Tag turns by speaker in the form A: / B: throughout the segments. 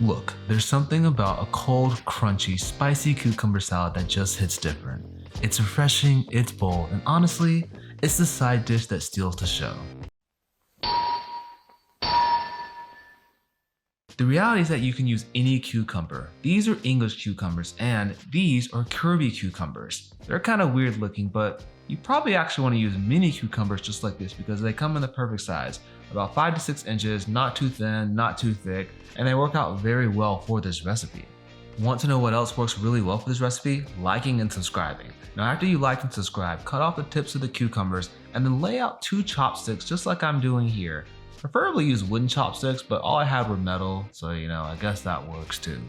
A: Look, there's something about a cold, crunchy, spicy cucumber salad that just hits different. It's refreshing, it's bold, and honestly, it's the side dish that steals the show. The reality is that you can use any cucumber. These are English cucumbers, and these are Kirby cucumbers. They're kind of weird looking, but you probably actually want to use mini cucumbers just like this because they come in the perfect size. About 5 to 6 inches, not too thin, not too thick, and they work out very well for this recipe. Want to know what else works really well for this recipe? Liking and subscribing. Now after you like and subscribe, cut off the tips of the cucumbers and then lay out 2 chopsticks just like I'm doing here. Preferably use wooden chopsticks, but all I had were metal, so I guess that works too.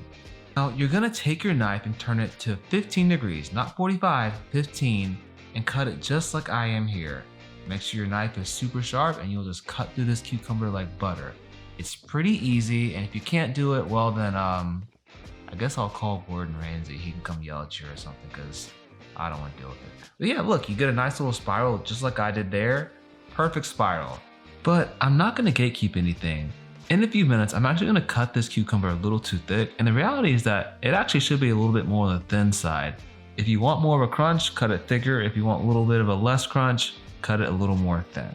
A: Now you're gonna take your knife and turn it to 15 degrees, not 45, 15, and cut it just like I am here. Make sure your knife is super sharp and you'll just cut through this cucumber like butter. It's pretty easy, and if you can't do it, well then I guess I'll call Gordon Ramsay. He can come yell at you or something because I don't want to deal with it. But yeah, look, you get a nice little spiral just like I did there. Perfect spiral. But I'm not gonna gatekeep anything. In a few minutes, I'm actually gonna cut this cucumber a little too thick, and the reality is that it actually should be a little bit more on the thin side. If you want more of a crunch, cut it thicker. If you want a little bit of a less crunch, cut it a little more thin.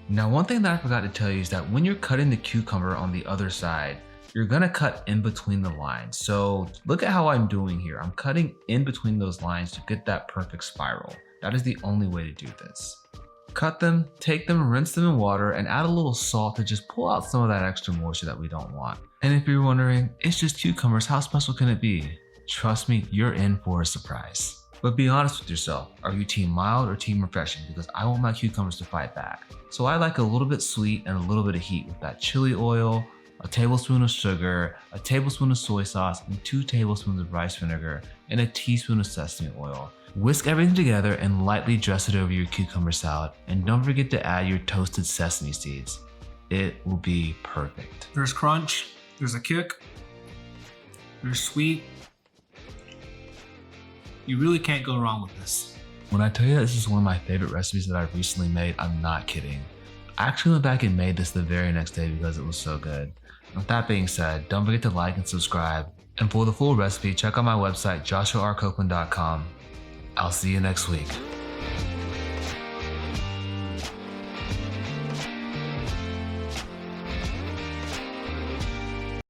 A: Now, one thing that I forgot to tell you is that when you're cutting the cucumber on the other side, you're gonna cut in between the lines. So look at how I'm doing here. I'm cutting in between those lines to get that perfect spiral. That is the only way to do this. Cut them, take them, rinse them in water, and add a little salt to just pull out some of that extra moisture that we don't want. And if you're wondering, it's just cucumbers, how special can it be? Trust me, you're in for a surprise. But be honest with yourself, are you team mild or team refreshing? Because I want my cucumbers to fight back. So I like a little bit sweet and a little bit of heat with that chili oil, a tablespoon of sugar, a tablespoon of soy sauce, and 2 tablespoons of rice vinegar, and a teaspoon of sesame oil. Whisk everything together and lightly dress it over your cucumber salad. And don't forget to add your toasted sesame seeds. It will be perfect.
B: There's crunch, there's a kick, there's sweet. You really can't go wrong with this.
A: When I tell you that this is one of my favorite recipes that I've recently made, I'm not kidding. I actually went back and made this the very next day because it was so good. With that being said, don't forget to like and subscribe. And for the full recipe, check out my website, joshuarcopeland.com. I'll see you next week.